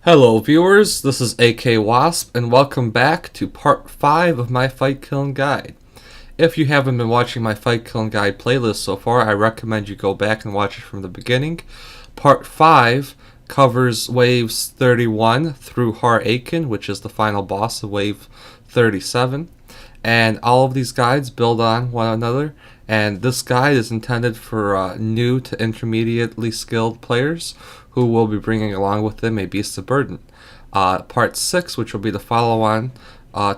Hello viewers, this is AKWasp and welcome back to part 5 of my Fight Kiln guide. If you haven't been watching my Fight Kiln guide playlist so far, I recommend you go back and watch it from the beginning. Part 5 covers waves 31 through Har-Aken, which is the final boss of wave 37. And all of these guides build on one another, and this guide is intended for new to intermediately skilled players who will be bringing along with them a beast of burden. Part 6, which will be the follow-on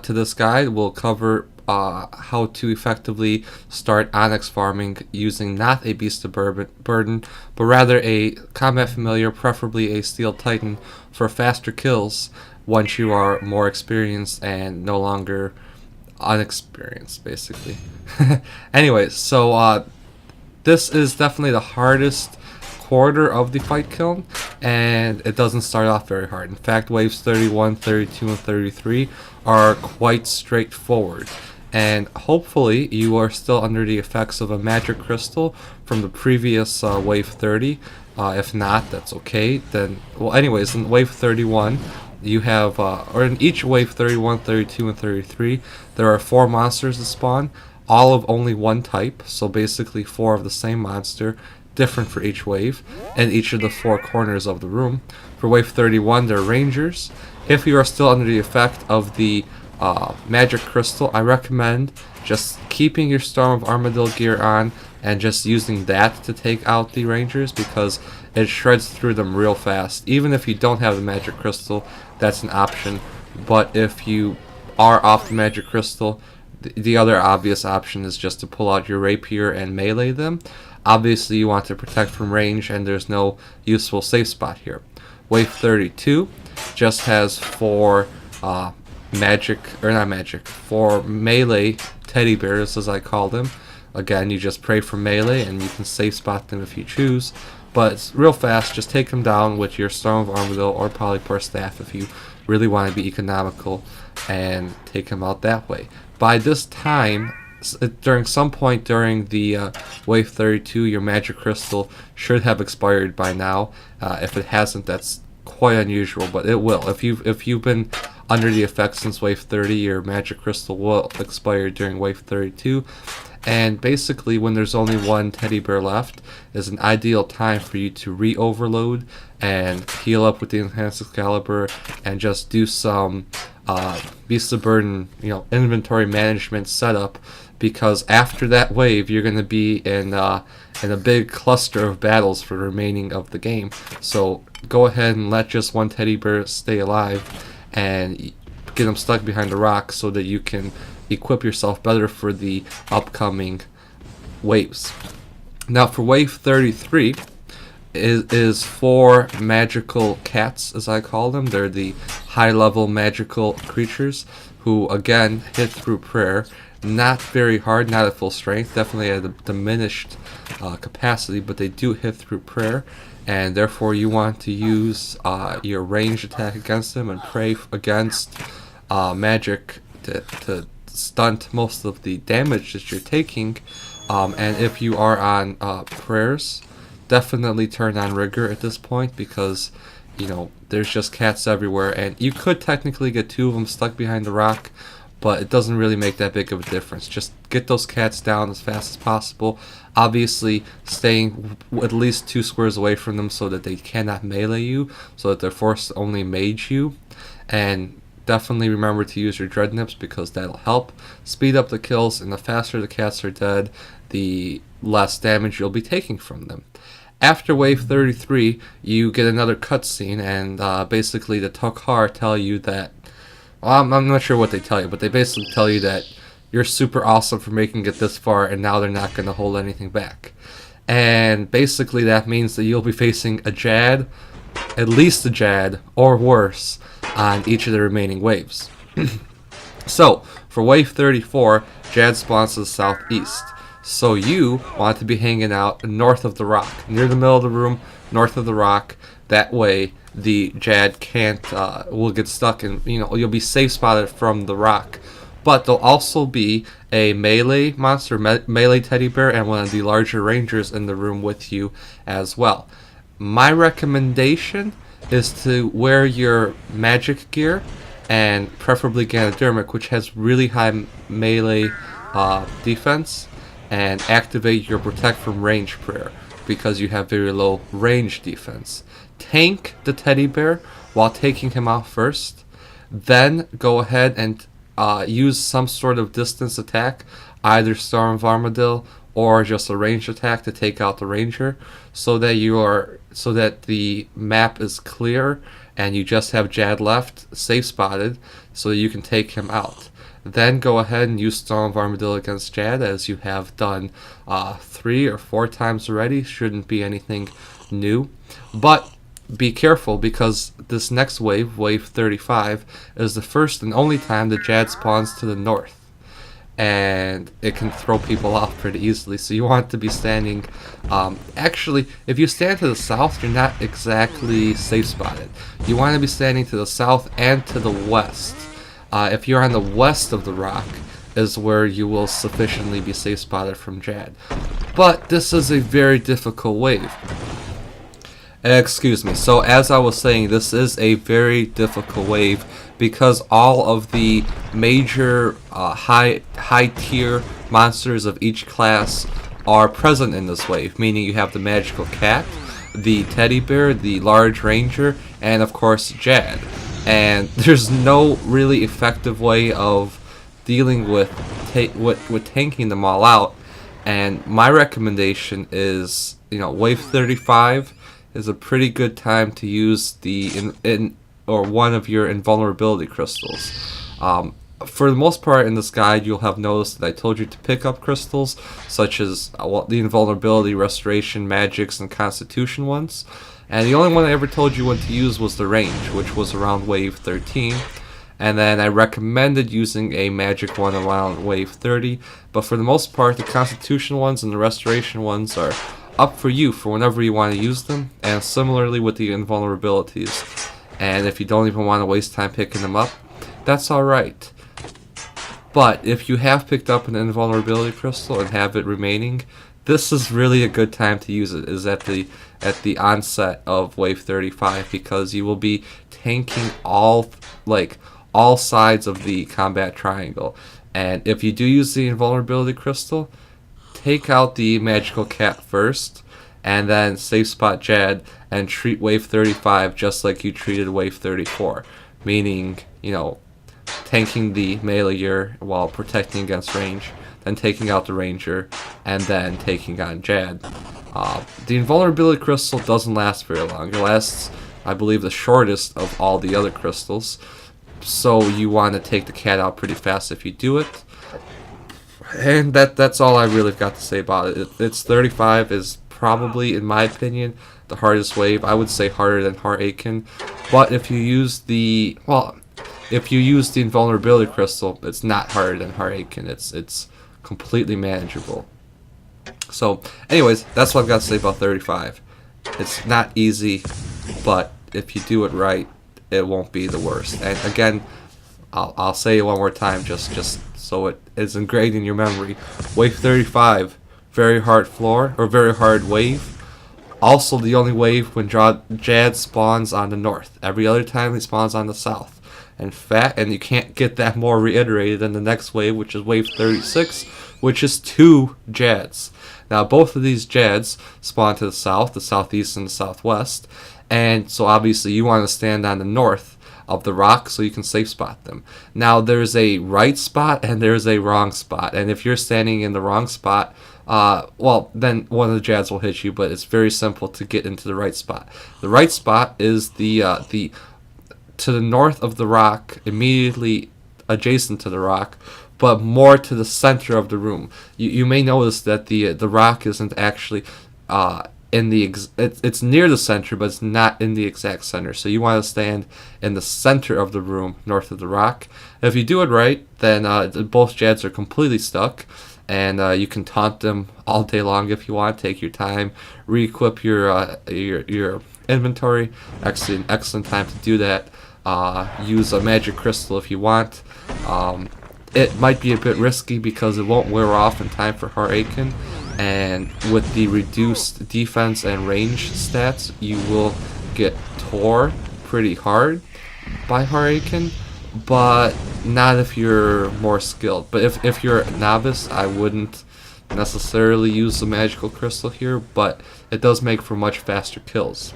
to this guide, will cover how to effectively start Onyx farming using not a beast of burden, but rather a combat familiar, preferably a steel titan, for faster kills once you are more experienced and no longer unexperienced, basically. Anyways, so this is definitely the hardest quarter of the Fight Kiln, and it doesn't start off very hard. In fact, waves 31, 32, and 33 are quite straightforward. And hopefully you are still under the effects of a magic crystal from the previous wave 30. If not, that's okay. Then, well, anyways, in wave 31, you have, or in each wave 31, 32, and 33, there are 4 monsters that spawn, all of only one type, so basically 4 of the same monster, different for each wave, and each of the 4 corners of the room. For wave 31, they're rangers. If you are still under the effect of the magic crystal, I recommend just keeping your Storm of Armadillo gear on and just using that to take out the rangers, because it shreds through them real fast. Even if you don't have the magic crystal, that's an option. But if you are off the magic crystal, the other obvious option is just to pull out your rapier and melee them. Obviously you want to protect from range, and there's no useful safe spot here. Wave 32 just has 4 4 melee teddy bears, as I call them. Again, you just pray for melee and you can safe spot them if you choose. But it's real fast, just take them down with your Storm of Armadillo or Polypore Staff if you really want to be economical, and take them out that way. By this time, during some point during the wave 32, your magic crystal should have expired by now. If it hasn't, that's quite unusual, but it will. If you've been under the effects since wave 30, your magic crystal will expire during wave 32. And basically, when there's only one teddy bear left, is an ideal time for you to re-overload and heal up with the Enhanced Excalibur and just do some Beast of Burden, inventory management setup, because after that wave, you're going to be in a big cluster of battles for the remaining of the game. So go ahead and let just one teddy bear stay alive and get them stuck behind a rock so that you can equip yourself better for the upcoming waves. Now for wave 33 is 4 magical cats, as I call them. They're the high level magical creatures who again hit through prayer. Not very hard, not at full strength, definitely at a diminished capacity, but they do hit through prayer, and therefore you want to use your ranged attack against them and pray against magic to stunt most of the damage that you're taking. And if you are on prayers, definitely turn on rigor at this point, because there's just cats everywhere, and you could technically get 2 of them stuck behind the rock, but it doesn't really make that big of a difference. Just get those cats down as fast as possible. Obviously, staying at least 2 squares away from them so that they cannot melee you, so that they're forced to only mage you. And definitely remember to use your dread nips, because that'll help speed up the kills, and the faster the cats are dead, the less damage you'll be taking from them. After wave 33, you get another cutscene, and basically the Tokhar tell you that, well, I'm not sure what they tell you, but they basically tell you that you're super awesome for making it this far, and now they're not going to hold anything back. And basically that means that you'll be facing a Jad, at least a Jad, or worse, on each of the remaining waves. So, for wave 34, Jad spawns to the southeast. So you want to be hanging out north of the rock, near the middle of the room, north of the rock. That way the Jad will get stuck, and you'll be safe spotted from the rock. But there'll also be a melee monster, melee teddy bear, and one of the larger rangers in the room with you as well. My recommendation is to wear your magic gear, and preferably Ganodermic, which has really high melee defense, and activate your Protect from Range prayer because you have very low range defense. Tank the teddy bear while taking him out first, then go ahead and use some sort of distance attack, either Storm of Armadillo or just a ranged attack to take out the ranger, so that the map is clear and you just have Jad left, safe spotted, so that you can take him out. Then go ahead and use Storm of Armadillo against Jad, as you have done 3 or 4 times already. Shouldn't be anything new. But be careful, because this next wave, wave 35, is the first and only time that Jad spawns to the north. And it can throw people off pretty easily, so you want to be standing... actually, if you stand to the south, you're not exactly safe spotted. You want to be standing to the south and to the west. If you're on the west of the rock, is where you will sufficiently be safe spotted from Jad. But this is a very difficult wave. Excuse me. So as I was saying, this is a very difficult wave because all of the major high tier monsters of each class are present in this wave, meaning you have the magical cat, the teddy bear, the large ranger, and of course Jad. And there's no really effective way of dealing with tanking them all out. And my recommendation is, wave 35 is a pretty good time to use the one of your invulnerability crystals. For the most part in this guide, you'll have noticed that I told you to pick up crystals such as the invulnerability, restoration, magics, and constitution ones. And the only one I ever told you when to use was the range, which was around wave 13. And then I recommended using a magic one around wave 30. But for the most part, the constitution ones and the restoration ones are up for you for whenever you want to use them. And similarly with the invulnerabilities. And if you don't even want to waste time picking them up, that's alright. But if you have picked up an invulnerability crystal and have it remaining, this is really a good time to use it, is at the onset of wave 35, because you will be tanking all sides of the combat triangle. And if you do use the invulnerability crystal, take out the magical cat first, and then safe spot Jad and treat wave 35 just like you treated wave 34, meaning, tanking the melee while protecting against range, then taking out the ranger, and then taking on Jad. The invulnerability crystal doesn't last very long. It lasts, I believe, the shortest of all the other crystals, so you want to take the cat out pretty fast if you do it. And that's all I really got to say about it. It's 35 is probably, in my opinion, the hardest wave. I would say harder than Har-Aken, but if you use the invulnerability crystal, it's not harder than Har-Aken. It's completely manageable. So, anyways, that's what I've got to say about 35. It's not easy, but if you do it right, it won't be the worst. And again, I'll say it one more time, just so it is ingrained in your memory. Wave 35, very hard floor, or very hard wave. Also the only wave when Jad spawns on the north. Every other time he spawns on the south. And you can't get that more reiterated than the next wave, which is wave 36, which is 2 Jads. Now both of these Jads spawn to the south, the southeast, and the southwest. And so obviously you want to stand on the north of the rock so you can safe spot them. Now there's a right spot and there's a wrong spot. And if you're standing in the wrong spot, then one of the Jads will hit you, but it's very simple to get into the right spot. The right spot is the to the north of the rock, immediately adjacent to the rock, but more to the center of the room. You may notice that the rock isn't actually it's near the center, but it's not in the exact center. So you want to stand in the center of the room, north of the rock. If you do it right, then both Jads are completely stuck, and you can taunt them all day long if you want. Take your time, re-equip your inventory. Actually, an excellent time to do that. Use a magic crystal if you want. It might be a bit risky because it won't wear off in time for Har-Aken, and with the reduced defense and range stats, you will get tore pretty hard by Har-Aken, but not if you're more skilled. But if you're a novice, I wouldn't necessarily use the magical crystal here, but it does make for much faster kills.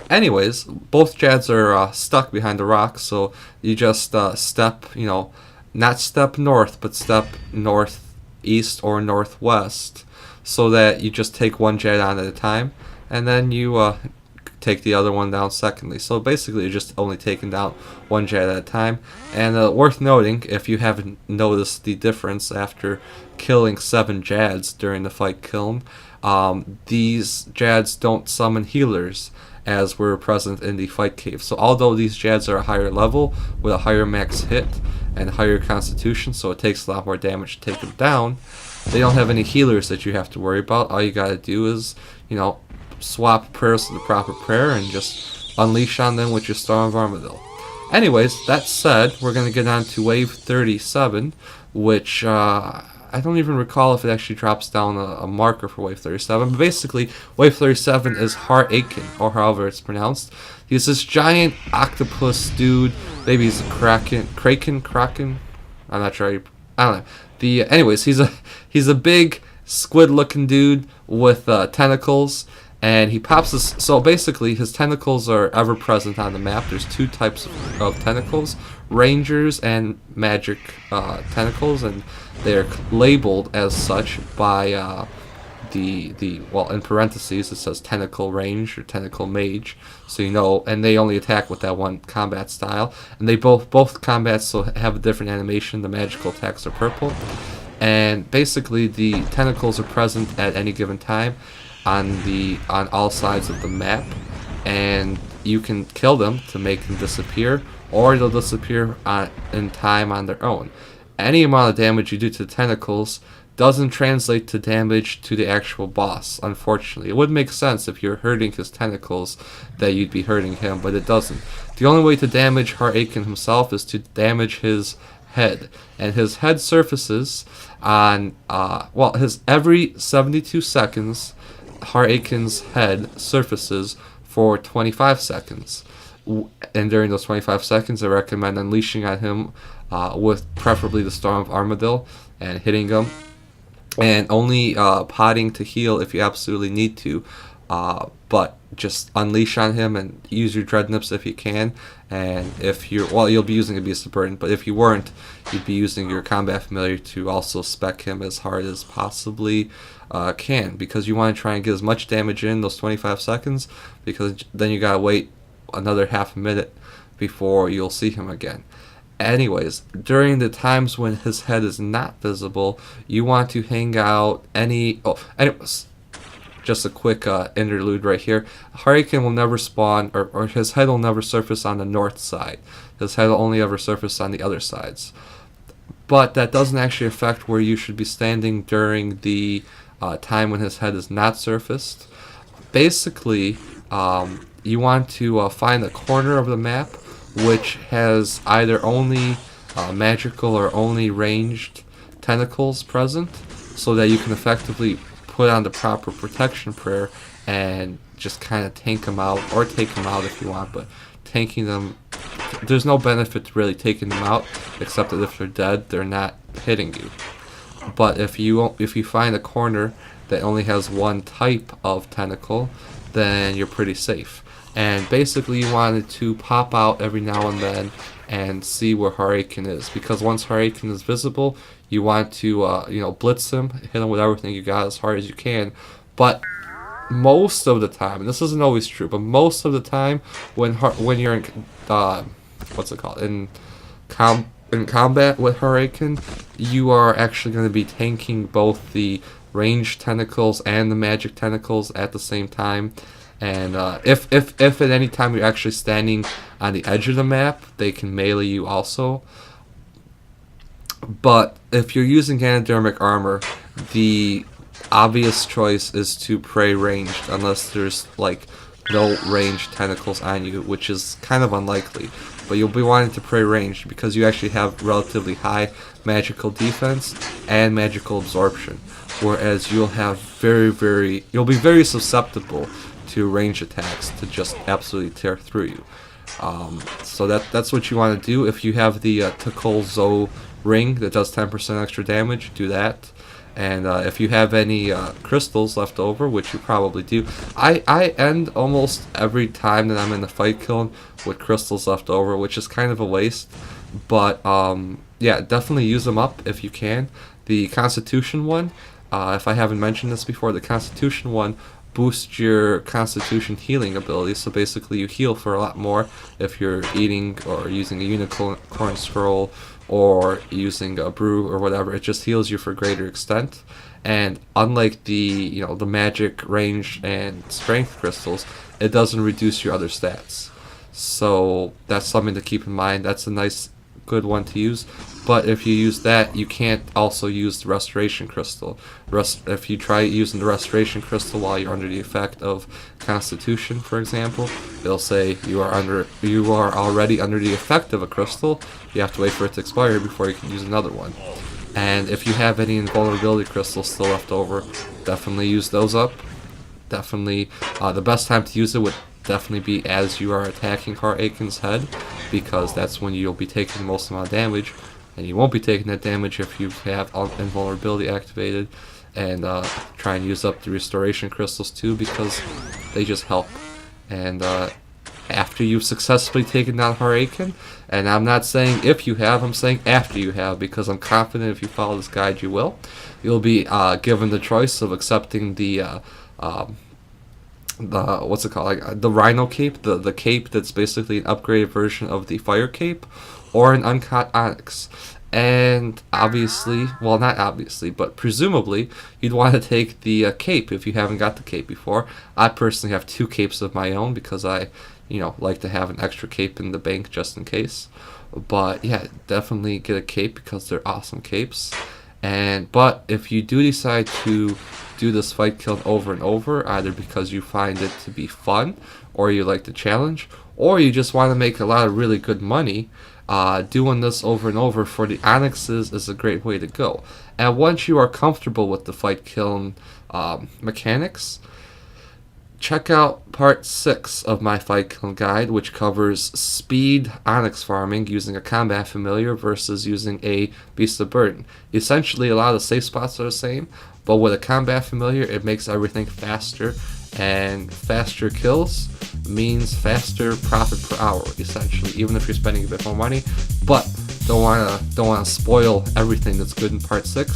Anyways, both Jads are stuck behind the rocks, so you just step, not step north, but step northeast or northwest, so that you just take one Jad on at a time, and then you take the other one down secondly. So basically you're just only taking down one Jad at a time. And worth noting, if you haven't noticed the difference after killing 7 Jads during the Fight Kiln, these Jads don't summon healers as were present in the Fight Cave. So although these Jads are a higher level with a higher max hit and higher constitution, so it takes a lot more damage to take them down, they don't have any healers that you have to worry about. All you gotta do is, swap prayers to the proper prayer and just unleash on them with your Storm of Armadyl. Anyways, that said, we're going to get on to wave 37, which I don't even recall if it actually drops down a marker for wave 37. But basically, wave 37 is Har-Aken, or however it's pronounced. He's this giant octopus dude. Maybe he's a Kraken. I'm not sure. I don't know. Anyways, he's a big squid-looking dude with tentacles. And he pops this. So basically, his tentacles are ever present on the map. There's 2 types of tentacles: rangers and magic tentacles, and they're labeled as such by well, in parentheses it says tentacle range or tentacle mage, so you know. And they only attack with that one combat style. And they both combats so have a different animation. The magical attacks are purple, and basically the tentacles are present at any given time on all sides of the map, and you can kill them to make them disappear, or they'll disappear in time on their own. Any amount of damage you do to the tentacles doesn't translate to damage to the actual boss, unfortunately. It would make sense if you're hurting his tentacles that you'd be hurting him, but it doesn't. The only way to damage Har-Aken himself is to damage his head, and his head surfaces on his every 72 seconds. Har-Aken's head surfaces for 25 seconds, and during those 25 seconds I recommend unleashing on him with preferably the Storm of Armadyl and hitting him, and only potting to heal if you absolutely need to, but just unleash on him and use your Dread Nips if you can. And if you'll be using a Beast of Burden, but if you weren't, you'd be using your Combat Familiar to also spec him as hard as possibly can, because you want to try and get as much damage in those 25 seconds, because then you gotta wait another half a minute before you'll see him again. Anyways, during the times when his head is not visible, you want to hang out anyways, just a quick interlude right here. Har-Aken will never spawn, or his head will never surface on the north side. His head will only ever surface on the other sides. But that doesn't actually affect where you should be standing during the time when his head is not surfaced. Basically, you want to find a corner of the map which has either only magical or only ranged tentacles present, so that you can effectively put on the proper protection prayer and just kind of tank them out, or take them out if you want. But tanking them, there's no benefit to really taking them out, except that if they're dead, they're not hitting you. But if you find a corner that only has one type of tentacle, then you're pretty safe. And basically you wanted to pop out every now and then and see where Har-Aken is, because once Har-Aken is visible, you want to blitz him, hit him with everything you got as hard as you can. But most of the time, and this isn't always true, but most of the time when you're in in combat with Har-Aken, you are actually going to be tanking both the ranged tentacles and the magic tentacles at the same time. And if at any time you're actually standing on the edge of the map, they can melee you also. But if you're using Ganodermic armor, the obvious choice is to pray ranged, unless there's like no ranged tentacles on you, which is kind of unlikely. But you'll be wanting to pray ranged because you actually have relatively high magical defense and magical absorption, whereas you'll be very susceptible to range attacks to just absolutely tear through you. So that's what you want to do. If you have the Takol Zo ring that does 10% extra damage, do that. And if you have any crystals left over, which you probably do, I end almost every time that I'm in the Fight Kiln with crystals left over, which is kind of a waste. But yeah, definitely use them up if you can. The Constitution one, if I haven't mentioned this before, the Constitution one boosts your Constitution healing ability. So basically you heal for a lot more if you're eating or using a unicorn scroll or using a brew or whatever. It just heals you for a greater extent. And unlike the the magic, range, and strength crystals, it doesn't reduce your other stats. So that's something to keep in mind. That's a nice, good one to use. But if you use that, you can't also use the Restoration Crystal. If you try using the Restoration Crystal while you're under the effect of Constitution, for example, it'll say you are already under the effect of a crystal. You have to wait for it to expire before you can use another one. And if you have any invulnerability crystals still left over, definitely use those up. Definitely, the best time to use it would definitely be as you are attacking Har-Aken's head, because that's when you'll be taking the most amount of damage. And you won't be taking that damage if you have invulnerability activated. And try and use up the restoration crystals too, because they just help. And after you've successfully taken down Har-Aken, and I'm not saying if you have, I'm saying after you have, because I'm confident if you follow this guide you will. You'll be given the choice of accepting the what's it called, like the Rhino cape, the cape that's basically an upgraded version of the fire cape, or an uncut onyx. And obviously, well, not obviously, but presumably you'd want to take the cape if you haven't got the cape before. I personally have 2 capes of my own because I like to have an extra cape in the bank just in case. But yeah, definitely get a cape because they're awesome capes. But if you do decide to do this Fight Kiln over and over, either because you find it to be fun, or you like the challenge, or you just want to make a lot of really good money, doing this over and over for the onyxes is a great way to go. And once you are comfortable with the Fight Kiln mechanics, check out part 6 of my Fight Kiln guide, which covers speed onyx farming using a combat familiar versus using a beast of burden. Essentially, a lot of the safe spots are the same, but with a combat familiar, it makes everything faster, and faster kills means faster profit per hour, essentially, even if you're spending a bit more money. But don't wanna spoil everything that's good in part 6,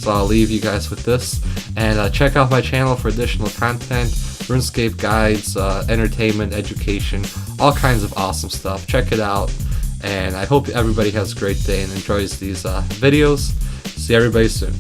so I'll leave you guys with this. And check out my channel for additional content, RuneScape guides, entertainment, education, all kinds of awesome stuff. Check it out, and I hope everybody has a great day and enjoys these videos. See everybody soon.